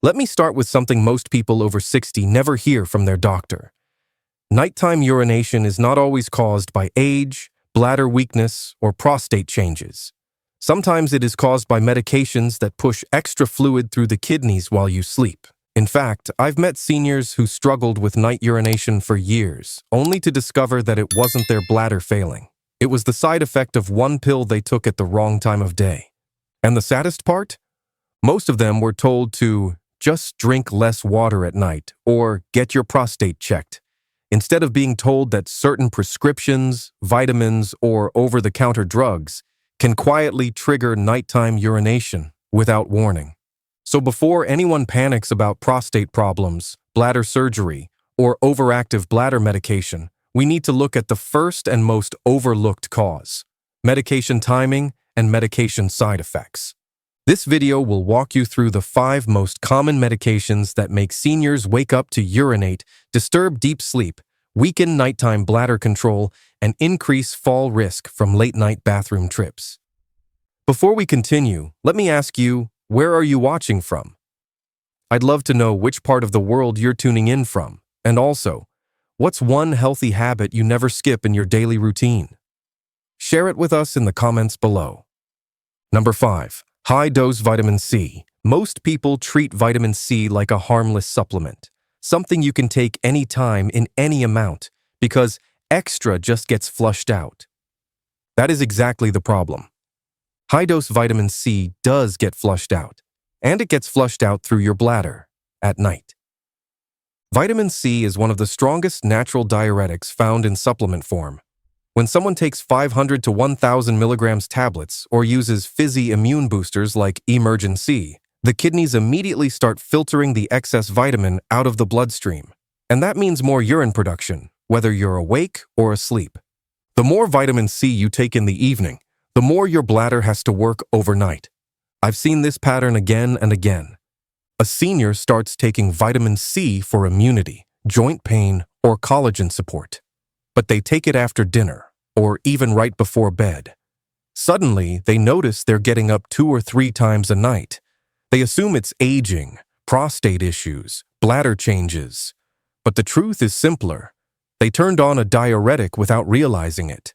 Let me start with something most people over 60 never hear from their doctor. Nighttime urination is not always caused by age, bladder weakness, or prostate changes. Sometimes it is caused by medications that push extra fluid through the kidneys while you sleep. In fact, I've met seniors who struggled with night urination for years, only to discover that it wasn't their bladder failing. It was the side effect of one pill they took at the wrong time of day. And the saddest part? Most of them were told to just drink less water at night or get your prostate checked, instead of being told that certain prescriptions, vitamins, or over-the-counter drugs can quietly trigger nighttime urination without warning. So before anyone panics about prostate problems, bladder surgery, or overactive bladder medication, we need to look at the first and most overlooked cause: medication timing and medication side effects. This video will walk you through the 5 most common medications that make seniors wake up to urinate, disturb deep sleep, weaken nighttime bladder control, and increase fall risk from late-night bathroom trips. Before we continue, let me ask you, where are you watching from? I'd love to know which part of the world you're tuning in from, and also, what's one healthy habit you never skip in your daily routine? Share it with us in the comments below. Number 5. High-dose vitamin C. Most people treat vitamin C like a harmless supplement, something you can take anytime in any amount, because extra just gets flushed out. That is exactly the problem. High-dose vitamin C does get flushed out, and it gets flushed out through your bladder at night. Vitamin C is one of the strongest natural diuretics found in supplement form. When someone takes 500 to 1,000 milligrams tablets or uses fizzy immune boosters like Emergen-C, the kidneys immediately start filtering the excess vitamin out of the bloodstream. And that means more urine production, whether you're awake or asleep. The more vitamin C you take in the evening, the more your bladder has to work overnight. I've seen this pattern again and again. A senior starts taking vitamin C for immunity, joint pain, or collagen support. But they take it after dinner, or even right before bed. Suddenly, they notice they're getting up 2 or 3 times a night. They assume it's aging, prostate issues, bladder changes. But the truth is simpler. They turned on a diuretic without realizing it.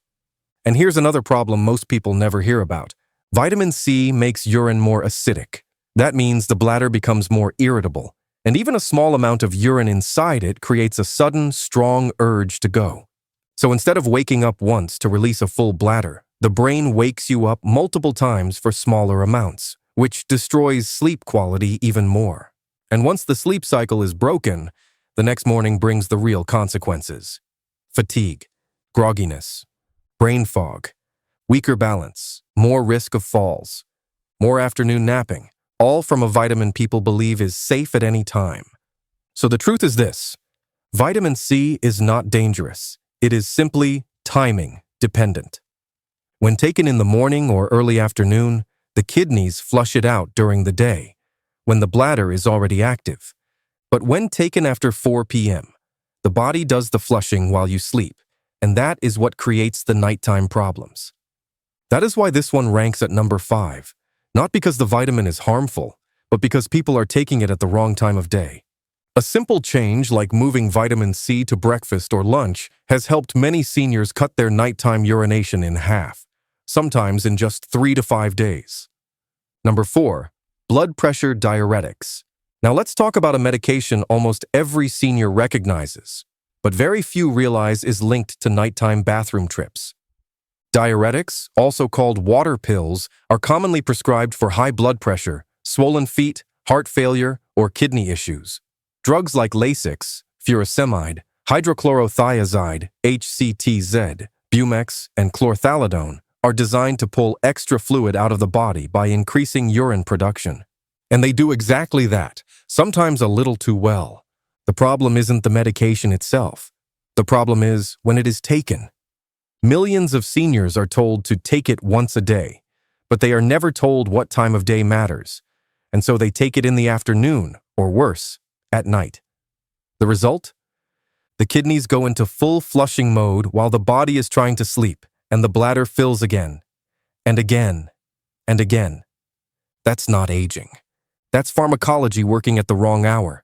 And here's another problem most people never hear about. Vitamin C makes urine more acidic. That means the bladder becomes more irritable, and even a small amount of urine inside it creates a sudden, strong urge to go. So instead of waking up once to release a full bladder, the brain wakes you up multiple times for smaller amounts, which destroys sleep quality even more. And once the sleep cycle is broken, the next morning brings the real consequences: fatigue, grogginess, brain fog, weaker balance, more risk of falls, more afternoon napping, all from a vitamin people believe is safe at any time. So the truth is this: vitamin C is not dangerous. It is simply timing dependent. When taken in the morning or early afternoon, the kidneys flush it out during the day, when the bladder is already active. But when taken after 4 p.m., the body does the flushing while you sleep, and that is what creates the nighttime problems. That is why this one ranks at number 5, not because the vitamin is harmful, but because people are taking it at the wrong time of day. A simple change like moving vitamin C to breakfast or lunch has helped many seniors cut their nighttime urination in half, sometimes in just 3 to 5 days. Number 4, blood pressure diuretics. Now let's talk about a medication almost every senior recognizes, but very few realize is linked to nighttime bathroom trips. Diuretics, also called water pills, are commonly prescribed for high blood pressure, swollen feet, heart failure, or kidney issues. Drugs like Lasix, furosemide, hydrochlorothiazide, HCTZ, Bumex, and chlorthalidone are designed to pull extra fluid out of the body by increasing urine production. And they do exactly that, sometimes a little too well. The problem isn't the medication itself. The problem is when it is taken. Millions of seniors are told to take it once a day, but they are never told what time of day matters, and so they take it in the afternoon, or worse, at night. The result? The kidneys go into full flushing mode while the body is trying to sleep, and the bladder fills again, and again, and again. That's not aging. That's pharmacology working at the wrong hour.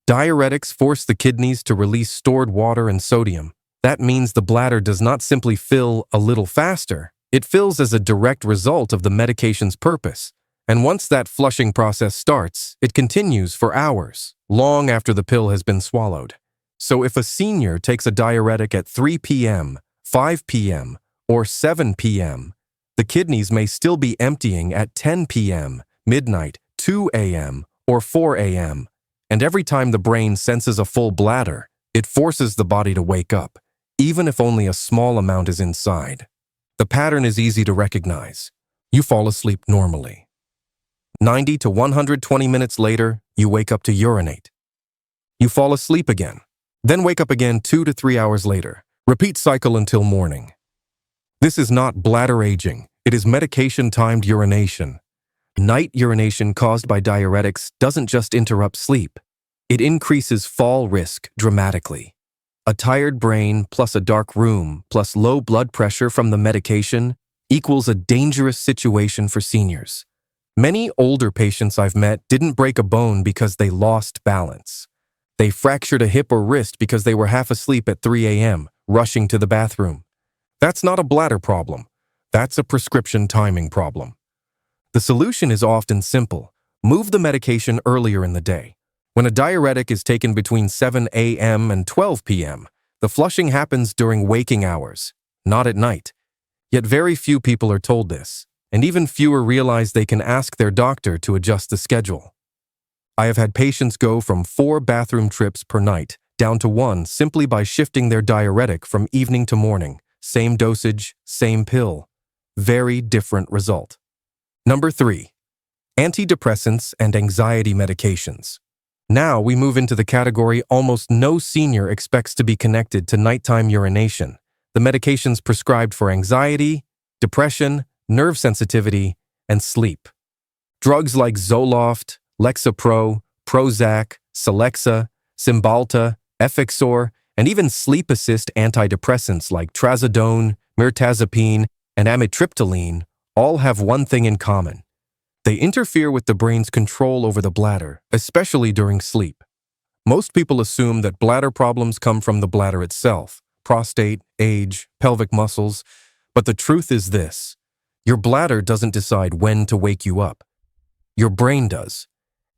Diuretics force the kidneys to release stored water and sodium. That means the bladder does not simply fill a little faster. It fills as a direct result of the medication's purpose. And once that flushing process starts, it continues for hours, long after the pill has been swallowed. So if a senior takes a diuretic at 3 p.m., 5 p.m., or 7 p.m., the kidneys may still be emptying at 10 p.m., midnight, 2 a.m., or 4 a.m. And every time the brain senses a full bladder, it forces the body to wake up, even if only a small amount is inside. The pattern is easy to recognize. You fall asleep normally. 90 to 120 minutes later, you wake up to urinate. You fall asleep again, then wake up again 2 to 3 hours later. Repeat cycle until morning. This is not bladder aging, it is medication-timed urination. Night urination caused by diuretics doesn't just interrupt sleep. It increases fall risk dramatically. A tired brain plus a dark room plus low blood pressure from the medication equals a dangerous situation for seniors. Many older patients I've met didn't break a bone because they lost balance. They fractured a hip or wrist because they were half asleep at 3 a.m., rushing to the bathroom. That's not a bladder problem. That's a prescription timing problem. The solution is often simple. Move the medication earlier in the day. When a diuretic is taken between 7 a.m. and 12 p.m., the flushing happens during waking hours, not at night. Yet very few people are told this, and even fewer realize they can ask their doctor to adjust the schedule. I have had patients go from 4 bathroom trips per night down to 1 simply by shifting their diuretic from evening to morning. Same dosage, same pill. Very different result. Number 3. Antidepressants and anxiety medications. Now we move into the category almost no senior expects to be connected to nighttime urination. The medications prescribed for anxiety, depression, nerve sensitivity, and sleep. Drugs like Zoloft, Lexapro, Prozac, Celexa, Cymbalta, Effexor, and even sleep assist antidepressants like trazodone, mirtazapine, and amitriptyline all have one thing in common. They interfere with the brain's control over the bladder, especially during sleep. Most people assume that bladder problems come from the bladder itself, prostate, age, pelvic muscles, but the truth is this. Your bladder doesn't decide when to wake you up. Your brain does.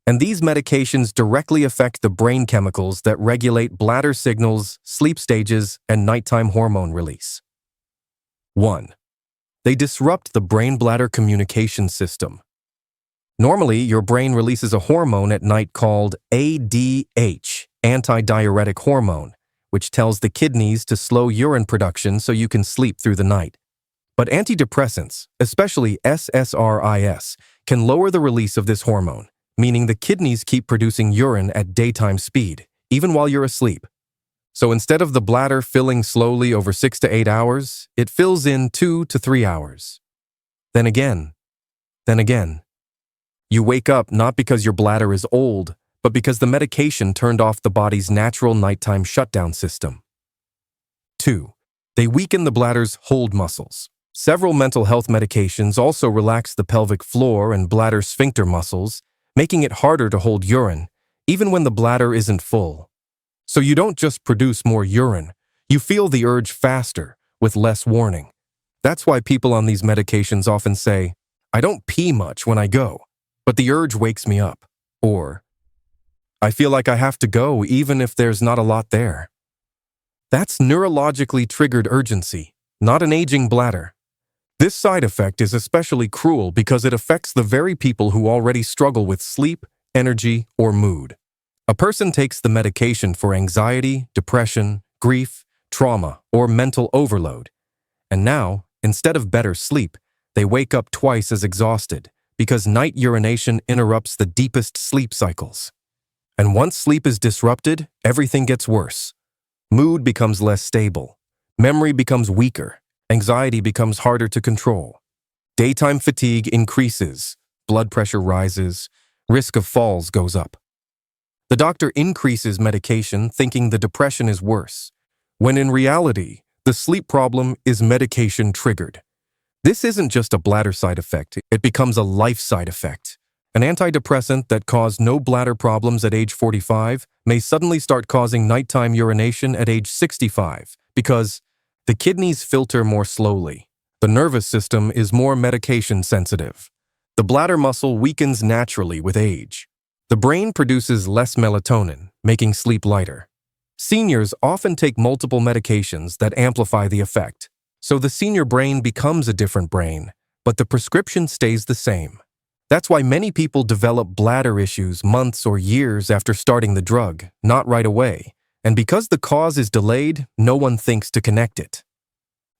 And these medications directly affect the brain chemicals that regulate bladder signals, sleep stages, and nighttime hormone release. 1. They disrupt the brain-bladder communication system. Normally, your brain releases a hormone at night called ADH, antidiuretic hormone, which tells the kidneys to slow urine production so you can sleep through the night. But antidepressants, especially SSRIs, can lower the release of this hormone, meaning the kidneys keep producing urine at daytime speed, even while you're asleep. So instead of the bladder filling slowly over 6 to 8 hours, it fills in 2 to 3 hours. Then again. You wake up not because your bladder is old, but because the medication turned off the body's natural nighttime shutdown system. 2. They weaken the bladder's hold muscles. Several mental health medications also relax the pelvic floor and bladder sphincter muscles, making it harder to hold urine, even when the bladder isn't full. So you don't just produce more urine, you feel the urge faster, with less warning. That's why people on these medications often say, "I don't pee much when I go, but the urge wakes me up," or "I feel like I have to go even if there's not a lot there." That's neurologically triggered urgency, not an aging bladder. This side effect is especially cruel because it affects the very people who already struggle with sleep, energy, or mood. A person takes the medication for anxiety, depression, grief, trauma, or mental overload. And now, instead of better sleep, they wake up twice as exhausted because night urination interrupts the deepest sleep cycles. And once sleep is disrupted, everything gets worse. Mood becomes less stable. Memory becomes weaker. Anxiety becomes harder to control. Daytime fatigue increases. Blood pressure rises. Risk of falls goes up. The doctor increases medication thinking the depression is worse, when in reality, the sleep problem is medication triggered. This isn't just a bladder side effect, it becomes a life side effect. An antidepressant that caused no bladder problems at age 45 may suddenly start causing nighttime urination at age 65 because the kidneys filter more slowly. The nervous system is more medication sensitive. The bladder muscle weakens naturally with age. The brain produces less melatonin, making sleep lighter. Seniors often take multiple medications that amplify the effect, so the senior brain becomes a different brain, but the prescription stays the same. That's why many people develop bladder issues months or years after starting the drug, not right away. And because the cause is delayed, no one thinks to connect it.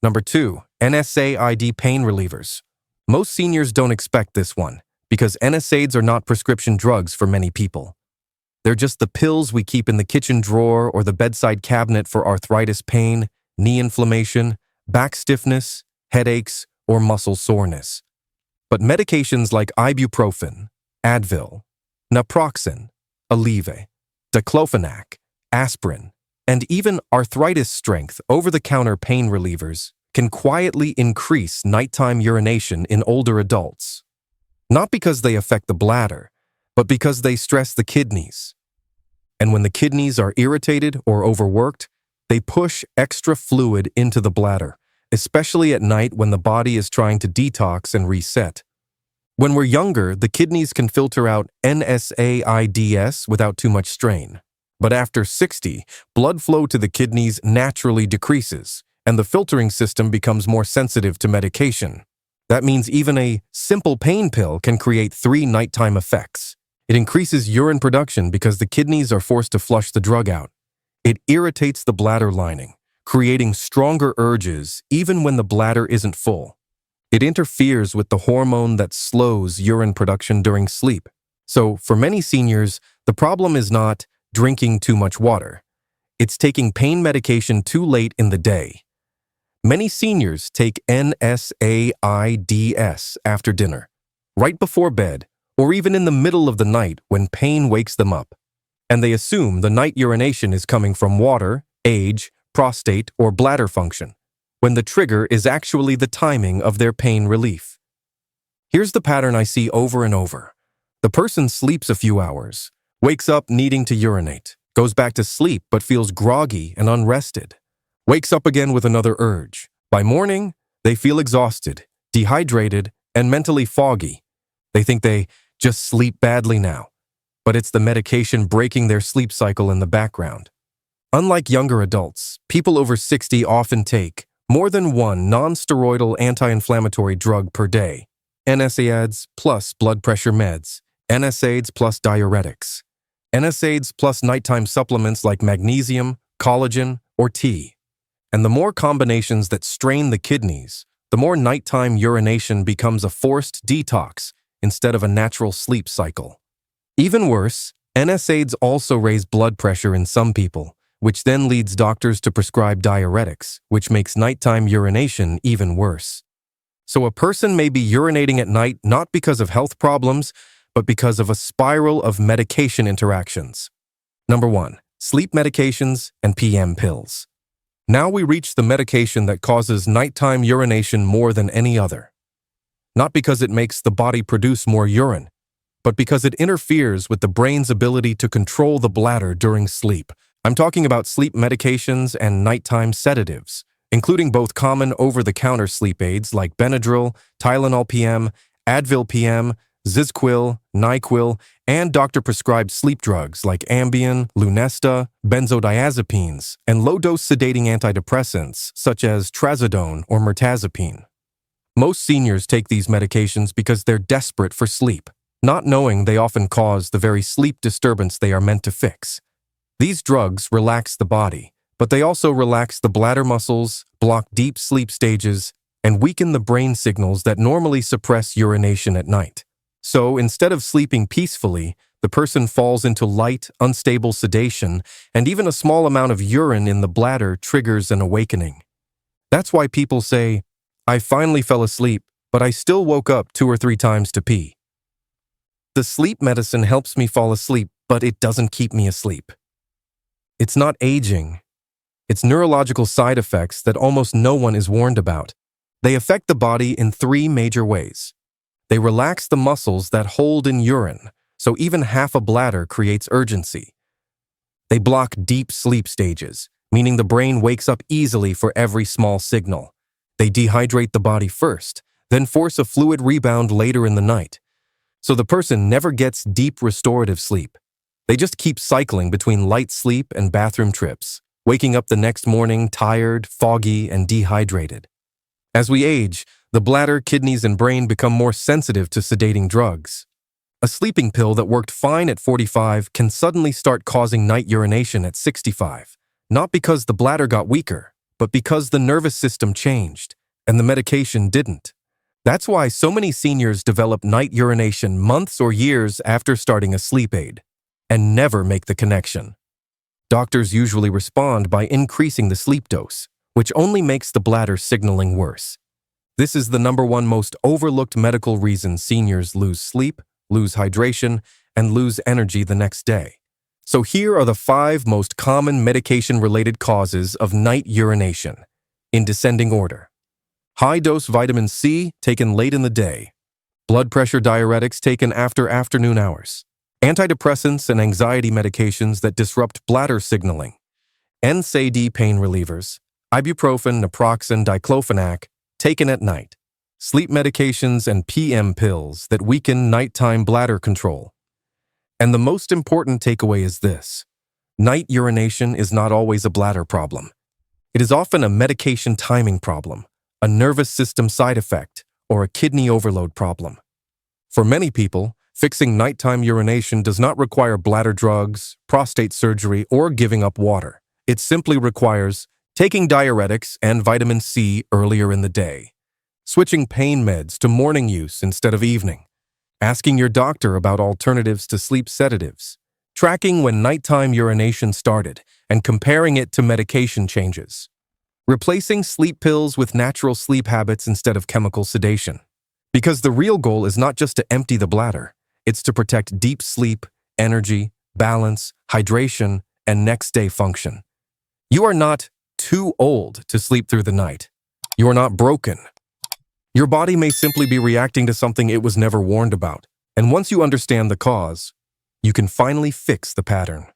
Number 2, NSAID pain relievers. Most seniors don't expect this one, because NSAIDs are not prescription drugs for many people. They're just the pills we keep in the kitchen drawer or the bedside cabinet for arthritis pain, knee inflammation, back stiffness, headaches, or muscle soreness. But medications like ibuprofen, Advil, naproxen, Aleve, diclofenac, aspirin, and even arthritis strength over-the-counter pain relievers can quietly increase nighttime urination in older adults. Not because they affect the bladder, but because they stress the kidneys. And when the kidneys are irritated or overworked, they push extra fluid into the bladder, especially at night when the body is trying to detox and reset. When we're younger, the kidneys can filter out NSAIDs without too much strain. But after 60, blood flow to the kidneys naturally decreases, and the filtering system becomes more sensitive to medication. That means even a simple pain pill can create 3 nighttime effects. It increases urine production because the kidneys are forced to flush the drug out. It irritates the bladder lining, creating stronger urges even when the bladder isn't full. It interferes with the hormone that slows urine production during sleep. So, for many seniors, the problem is not drinking too much water. It's taking pain medication too late in the day. Many seniors take NSAIDs after dinner, right before bed, or even in the middle of the night when pain wakes them up. And they assume the night urination is coming from water, age, prostate, or bladder function, when the trigger is actually the timing of their pain relief. Here's the pattern I see over and over. The person sleeps a few hours, wakes up needing to urinate, goes back to sleep but feels groggy and unrested, wakes up again with another urge. By morning, they feel exhausted, dehydrated, and mentally foggy. They think they just sleep badly now, but it's the medication breaking their sleep cycle in the background. Unlike younger adults, people over 60 often take more than one non-steroidal anti-inflammatory drug per day. NSAIDs plus blood pressure meds, NSAIDs plus diuretics, NSAIDs plus nighttime supplements like magnesium, collagen, or tea. And the more combinations that strain the kidneys, the more nighttime urination becomes a forced detox instead of a natural sleep cycle. Even worse, NSAIDs also raise blood pressure in some people, which then leads doctors to prescribe diuretics, which makes nighttime urination even worse. So a person may be urinating at night not because of health problems, but because of a spiral of medication interactions. Number 1, sleep medications and PM pills. Now we reach the medication that causes nighttime urination more than any other. Not because it makes the body produce more urine, but because it interferes with the brain's ability to control the bladder during sleep. I'm talking about sleep medications and nighttime sedatives, including both common over-the-counter sleep aids like Benadryl, Tylenol PM, Advil PM, Zizquil, NyQuil, and doctor-prescribed sleep drugs like Ambien, Lunesta, benzodiazepines, and low-dose sedating antidepressants such as trazodone or mirtazapine. Most seniors take these medications because they're desperate for sleep, not knowing they often cause the very sleep disturbance they are meant to fix. These drugs relax the body, but they also relax the bladder muscles, block deep sleep stages, and weaken the brain signals that normally suppress urination at night. So instead of sleeping peacefully, the person falls into light, unstable sedation, and even a small amount of urine in the bladder triggers an awakening. That's why people say, "I finally fell asleep, but I still woke up 2 or 3 times to pee." The sleep medicine helps me fall asleep, but it doesn't keep me asleep. It's not aging. It's neurological side effects that almost no one is warned about. They affect the body in 3 major ways. They relax the muscles that hold in urine, so even half a bladder creates urgency. They block deep sleep stages, meaning the brain wakes up easily for every small signal. They dehydrate the body first, then force a fluid rebound later in the night. So the person never gets deep restorative sleep. They just keep cycling between light sleep and bathroom trips, waking up the next morning tired, foggy, and dehydrated. As we age, the bladder, kidneys, and brain become more sensitive to sedating drugs. A sleeping pill that worked fine at 45 can suddenly start causing night urination at 65, not because the bladder got weaker, but because the nervous system changed, and the medication didn't. That's why so many seniors develop night urination months or years after starting a sleep aid, and never make the connection. Doctors usually respond by increasing the sleep dose, which only makes the bladder signaling worse. This is the #1 most overlooked medical reason seniors lose sleep, lose hydration, and lose energy the next day. So here are the 5 most common medication-related causes of night urination, in descending order. High-dose vitamin C taken late in the day. Blood pressure diuretics taken after afternoon hours. Antidepressants and anxiety medications that disrupt bladder signaling. NSAID pain relievers. Ibuprofen, naproxen, diclofenac, taken at night. Sleep medications and PM pills that weaken nighttime bladder control. And the most important takeaway is this: night urination is not always a bladder problem. It is often a medication timing problem, a nervous system side effect, or a kidney overload problem. For many people, fixing nighttime urination does not require bladder drugs, prostate surgery, or giving up water. It simply requires taking diuretics and vitamin C earlier in the day, switching pain meds to morning use instead of evening, asking your doctor about alternatives to sleep sedatives, tracking when nighttime urination started, and comparing it to medication changes, replacing sleep pills with natural sleep habits instead of chemical sedation. Because the real goal is not just to empty the bladder, it's to protect deep sleep, energy, balance, hydration, and next-day function. You are not too old to sleep through the night. You are not broken. Your body may simply be reacting to something it was never warned about. And once you understand the cause, you can finally fix the pattern.